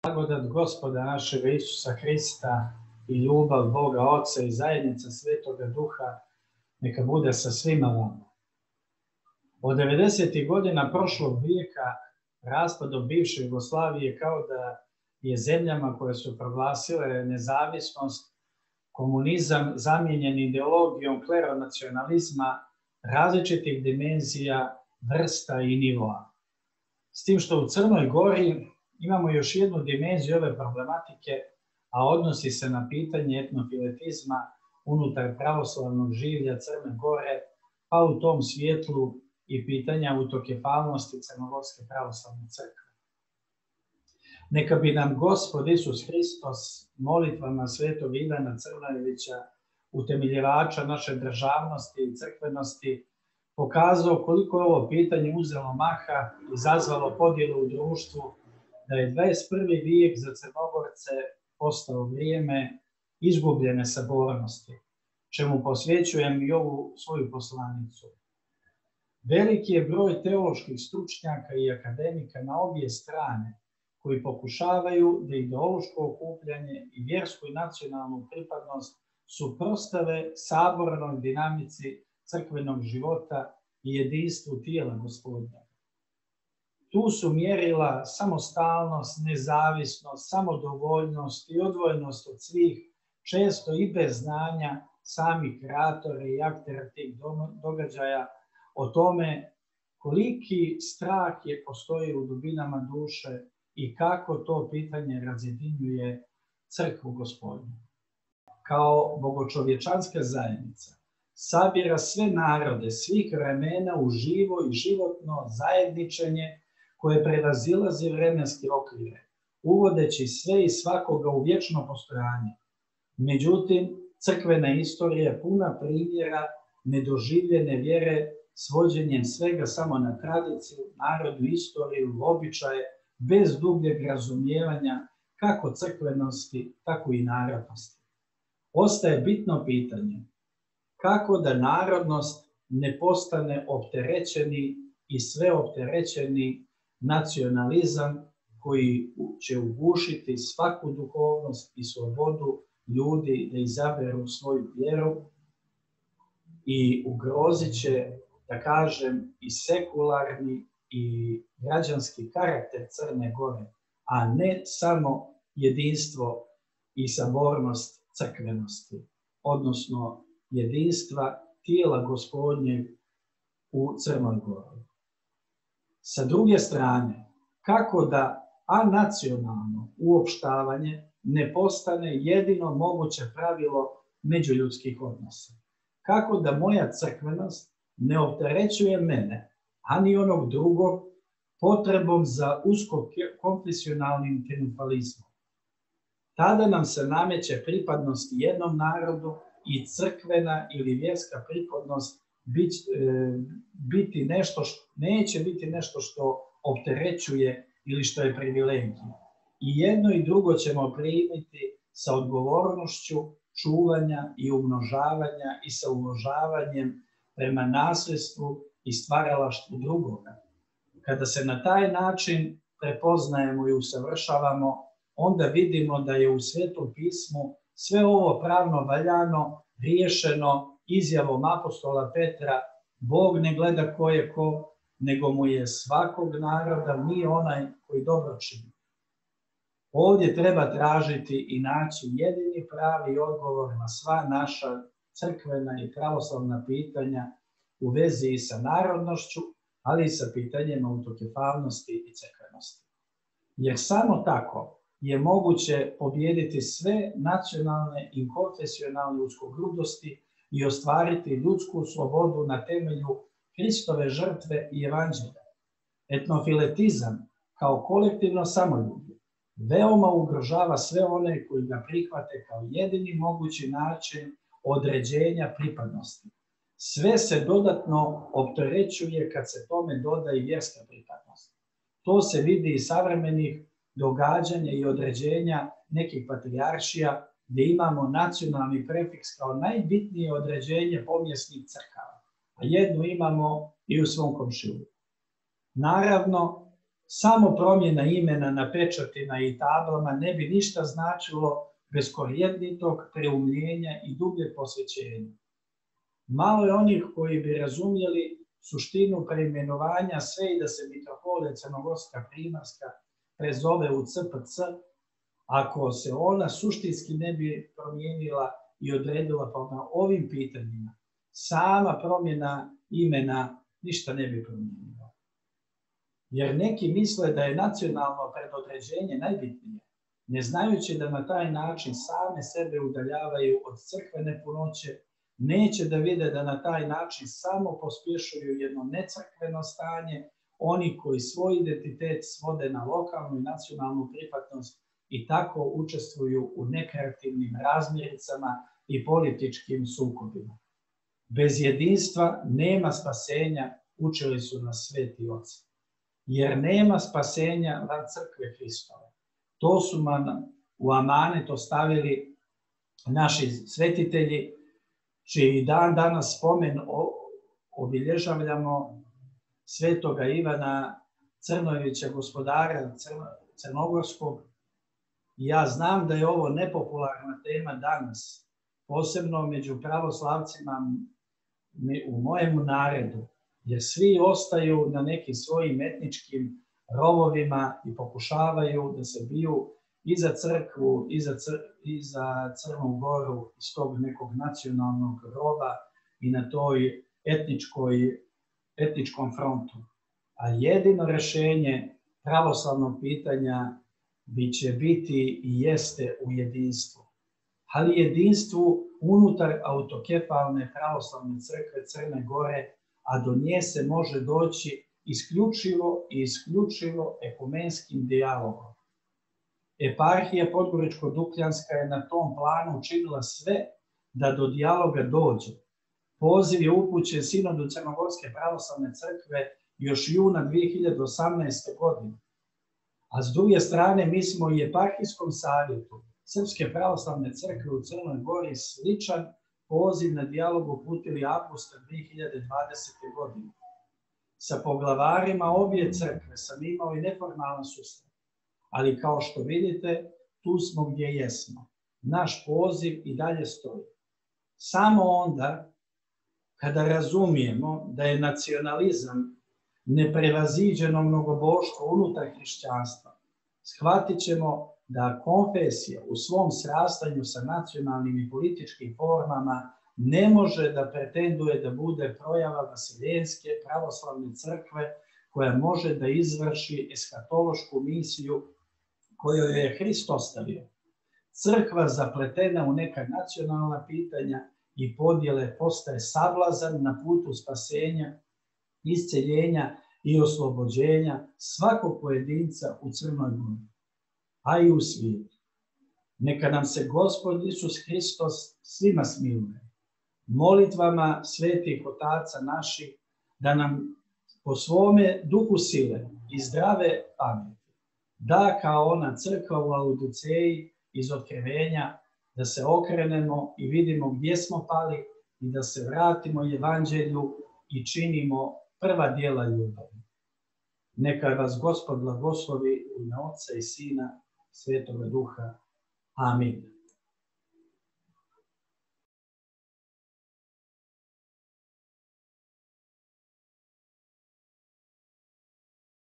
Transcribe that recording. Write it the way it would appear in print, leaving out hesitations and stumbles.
Blagodat Gospoda našega Isusa Hrista i ljubav Boga Oca i zajednica Svetoga Duha neka bude sa svima vama. Od 90. godina prošlog vijeka raspadom bivše Jugoslavije kao da je zemljama koje su proglasile nezavisnost komunizam zamijenjen ideologijom kleronacionalizma različitih dimenzija, vrsta i nivoa. S tim što u Crnoj Gori imamo još jednu dimenziju ove problematike, a odnosi se na pitanje etnofiletizma unutar pravoslavnog življa Crne Gore, pa u tom svjetlu i pitanja autokefalnosti Crnogorske pravoslavne crkve. Neka bi nam Gospod Isus Hristos molitvama svetog Ivana Crnojevića, utemeljivača naše državnosti i crkvenosti, pokazao koliko je ovo pitanje uzelo maha i izazvalo podjelu u društvu, da je 21. vijek za Crnogorce postao vrijeme izgubljene sabornosti, čemu posvećujem i ovu svoju poslanicu. Veliki je broj teoloških stručnjaka i akademika na obje strane koji pokušavaju da ideološko okupljanje i vjersku i nacionalnu pripadnost suprotstave sabornoj dinamici crkvenog života i jedinstvu tijela Gospodnja. Tu su mjerila samostalnost, nezavisnost, samodovoljnost i odvojenost od svih, često i bez znanja samih kreatora i aktera tih događaja, o tome koliki strah je postoji u dubinama duše i kako to pitanje razjedinjuje crkvu Gospodnju. Kao bogočovječanska zajednica sabira sve narode svih vremena u živo i životno zajedničenje koje prevazilazi vremenske okvire, uvodeći sve i svakoga u vječno postojanje. Međutim, crkvena istorija je puna primjera nedoživljene vjere s vođenjem svega samo na tradiciju, narodnu istoriju, običaje, bez dubljeg razumijevanja kako crkvenosti, tako i narodnosti. Ostaje bitno pitanje kako da narodnost ne postane opterećeni i sveopterećeni nacionalizam koji će ugušiti svaku duhovnost i slobodu ljudi da izaberu svoju vjeru i ugrozit će, da kažem, i sekularni i građanski karakter Crne Gore, a ne samo jedinstvo i sabornost crkvenosti, odnosno jedinstva tijela Gospodnjeg u Crnoj Gori. Sa druge strane, kako da anacionalno uopštavanje ne postane jedino moguće pravilo međuljudskih odnosa? Kako da moja crkvenost ne opterećuje mene, a ni onog drugog, potrebom za uskokonfesionalnim triumfalizmom? Tada nam se nameće pripadnost jednom narodu i crkvena ili vjerska pripadnost neće biti nešto što opterećuje ili što je privilegija. I jedno i drugo ćemo primiti sa odgovornošću čuvanja i umnožavanja i sa uložavanjem prema nasljedstvu i stvaralaštvu drugoga. Kada se na taj način prepoznajemo i usavršavamo, onda vidimo da je u Svetom pismu sve ovo pravno valjano, riješeno izjavom apostola Petra: Bog ne gleda ko je ko, nego mu je svakog naroda mi onaj koji dobro čini. Ovdje treba tražiti i naći jedini pravi odgovor na sva naša crkvena i pravoslavna pitanja u vezi i sa narodnošću, ali i sa pitanjem autokefalnosti i crkvenosti. Jer samo tako je moguće pobijediti sve nacionalne i konfesionalne uskogrudosti i ostvariti ljudsku slobodu na temelju Hristove žrtve i evanđelja. Etnofiletizam kao kolektivno samoljublje veoma ugrožava sve one koji ga prihvate kao jedini mogući način određenja pripadnosti. Sve se dodatno opterećuje kad se tome doda i vjerska pripadnost. To se vidi iz savremenih događanja i određenja nekih patrijaršija gdje imamo nacionalni prefiks kao najbitnije određenje pomjesnih crkava, a jednu imamo i u svom komšiluku. Naravno, Samo promjena imena na pečatima i tablama ne bi ništa značilo bez korjenitog preumljenja i dubljeg posvećenja. Malo je onih koji bi razumjeli suštinu preimenovanja sve i da se mitropolija Crnogorska Primorska prezove u CPC, ako se ona suštinski ne bi promijenila i odredila na ovim pitanjima. Sama promjena imena ništa ne bi promijenila. Jer neki misle da je nacionalno predodređenje najbitnije, ne znajući da na taj način same sebe udaljavaju od crkvene punoće, neće da vide da na taj način samo pospješuju jedno necrkveno stanje, oni koji svoj identitet svode na lokalnu i nacionalnu pripadnost i tako učestvuju u nekreativnim razmiricama i političkim sukobima. Bez jedinstva nema spasenja, učili su nas sveti oci. Jer nema spasenja van crkve Hristove. To su u amanet ostavili naši svetitelji, čiji dan danas spomen obilježavljamo svetoga Ivana Crnojevića, gospodara Crnogorskog. Ja znam da je ovo nepopularna tema danas, posebno među pravoslavcima u mojemu naredu, jer svi ostaju na nekim svojim etničkim rovovima i pokušavaju da se biju i za crkvu, i za Crnu Goru iz tog nekog nacionalnog rova i na toj etničkom frontu. A jedino rješenje pravoslavnog pitanja će biti i jeste u jedinstvu. Ali jedinstvu unutar autokefalne pravoslavne crkve Crne Gore, a do nje se može doći isključivo ekumenskim dijalogom. Eparhija Podgoričko-Dukljanska je na tom planu učinila sve da do dijaloga dođe. Poziv je upućen Sinodu Crnogorske pravoslavne crkve još juna 2018. godine. A s druge strane, mi smo i Eparhijskom savjetu Srpske pravoslavne crkve u Crnoj Gori sličan poziv na dijalog uputili avgusta 2020. godine. Sa poglavarima obje crkve sam imao i neformalan susret. Ali kao što vidite, tu smo gdje jesmo. Naš poziv i dalje stoji. Samo onda, kada razumijemo da je nacionalizam neprevaziđeno mnogoboštvo unutar hrišćanstva, shvatit ćemo da konfesija u svom srastanju sa nacionalnim i političkim formama ne može da pretenduje da bude projava vaseljenske pravoslavne crkve koja može da izvrši eskatološku misiju koju je Hrist ostavio. Crkva zapletena u neka nacionalna pitanja i podjele postaje sablazan na putu spasenja, isceljenja i oslobođenja svakog pojedinca u Crnoj Gori, a i u svijetu. Neka nam se Gospod Isus Hristos svima smiluje. Molitvama svetih otaca naših da nam po svome duhu sile i zdrave pameti da kao ona crkva u Laodiceji iz otkrivenja da se okrenemo i vidimo gdje smo pali i da se vratimo evanđelju i činimo prva djela ljubavi. Neka vas Gospod blagoslovi u ime Oca i Sina, Svetoga Duha. Amin.